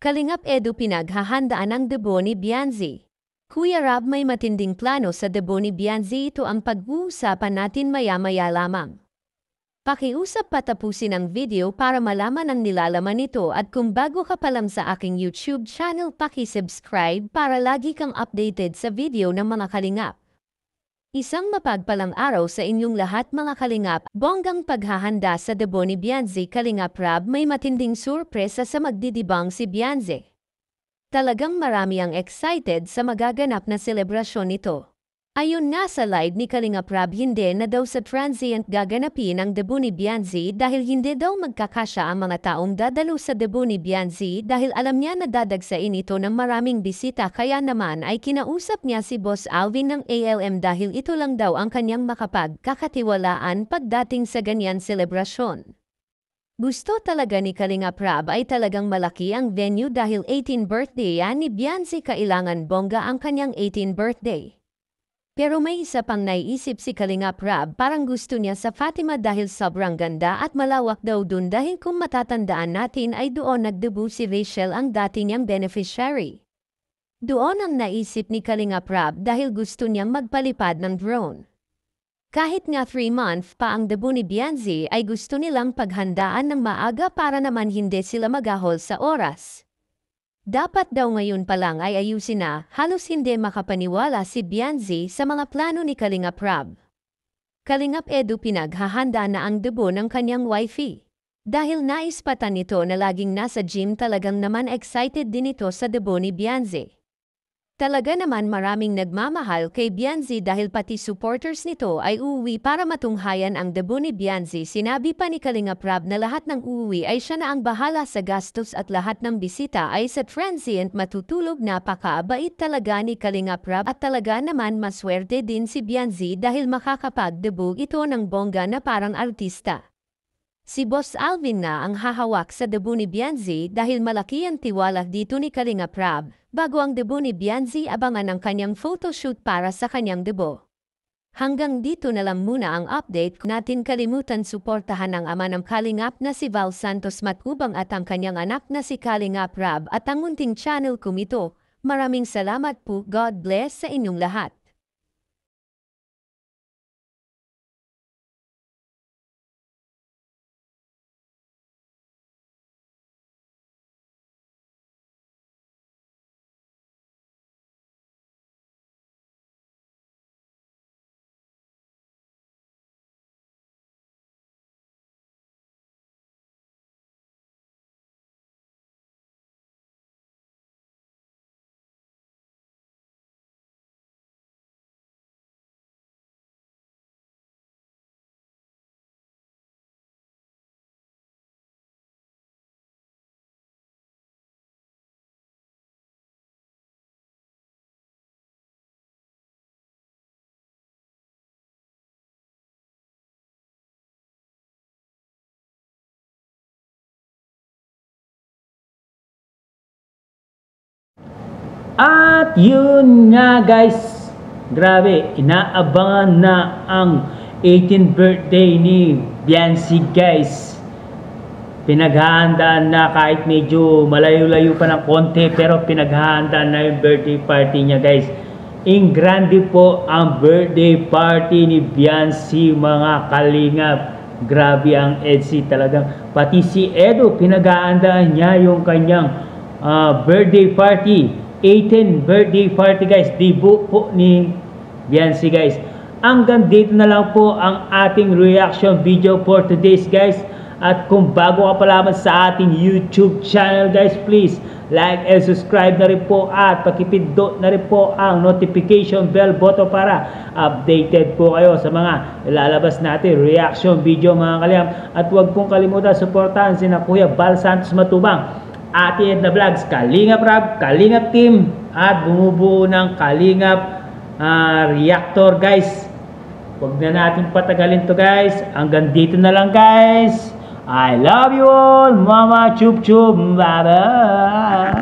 Kalingap Edu pinaghahandaan ang debo ni Bianzi. Kuya Rob, may matinding plano sa debo ni Bianzi, ito ang pag-uusapan natin maya-maya lamang. Pakiusap patapusin ang video para malaman ang nilalaman nito, at kung bago ka pa lang sa aking YouTube channel, paki-subscribe para lagi kang updated sa video ng mga kalingap. Isang mapagpalang araw sa inyong lahat mga kalingap. Bonggang paghahanda sa debo ni Bianzi. Kalingap Rob, may matinding surpresa sa magdidibang si Bianzi. Talagang marami ang excited sa magaganap na selebrasyon nito. Ayon nga sa live ni Kalingap Rob, hindi na daw sa transient gaganapin ang debo ni Bianzi dahil hindi daw magkakasya ang mga taong dadalo sa debo ni Bianzi dahil alam niya na dadagsain ito ng maraming bisita, kaya naman ay kinausap niya si Boss Alvin ng ALM dahil ito lang daw ang kanyang makapagkakatiwalaan pagdating sa ganyan selebrasyon. Gusto talaga ni Kalingap Rob ay talagang malaki ang venue dahil 18th birthday yan ni Bianzi, kailangan bongga ang kanyang 18th birthday. Pero may isa pang naiisip si Kalingap Rob, parang gusto niya sa Fatima dahil sobrang ganda at malawak daw dun, dahil kung matatandaan natin ay doon nagdebut si Rachel, ang dati niyang beneficiary. Doon ang naisip ni Kalingap Rob dahil gusto niyang magpalipad ng drone. Kahit nga 3 months pa ang debut ni Bianzi ay gusto nilang paghandaan ng maaga para naman hindi sila magahol sa oras. Dapat daw ngayon pa lang ay ayusin na. Halos hindi makapaniwala si Bianzi sa mga plano ni Kalingap Rob. Kalingap Edu, pinaghahanda na ang debut ng kanyang wifey. Dahil naispatan nito na laging nasa gym, talagang naman excited din ito sa debut ni Bianzi. Talaga naman maraming nagmamahal kay Bianzi dahil pati supporters nito ay uuwi para matunghayan ang debut ni Bianzi. Sinabi pa ni Kalingap Rob na lahat ng uuwi ay siya na ang bahala sa gastos at lahat ng bisita ay sa transient matutulog. Napakaabait talaga ni Kalingap Rob at talaga naman maswerte din si Bianzi dahil makakapag-debut ito ng bongga na parang artista. Si Boss Alvin na ang hahawak sa debut ni Bianzi dahil malaki ang tiwala dito ni Kalingap Rob. Bago ang debut ni Bianzi, abangan ang kanyang photoshoot para sa kanyang debut. Hanggang dito na lang muna ang update natin. Kalimutan suportahan ang ama ng Kalingap na si Val Santos Matubang at ang kanyang anak na si Kalingap Rob at ang munting channel kumito. Maraming salamat po. God bless sa inyong lahat. At yun nga guys, grabe, inaabangan na ang 18th birthday ni Bianzi guys. Pinaghahandaan na kahit medyo malayo-layo pa ng konti, pero pinaghahandaan na yung birthday party niya guys. In grande po ang birthday party ni Bianzi mga kalingap. Grabe ang EDSI talagang. Pati si Edu, pinaghahandaan niya yung kanyang birthday party. 18th birthday party guys, debut po ni Bianzi guys. Hanggang dito na lang po ang ating reaction video for today's guys. At kung bago ka pa lamang sa ating YouTube channel guys, please like and subscribe na rin po at pakipindot na rin po ang notification bell button para updated po kayo sa mga ilalabas natin reaction video mga kalingap. At huwag pong kalimutan suportahan sina Kuya Val Santos Matubang, Ate Edna Vlogs, Kalingap Rob, Kalingap Team, at bumubuo ng Kalingap Reactor guys. Huwag na natin patagalin to guys. Hanggang dito na lang guys. I love you all, Mama Chup Chup. Bye bye.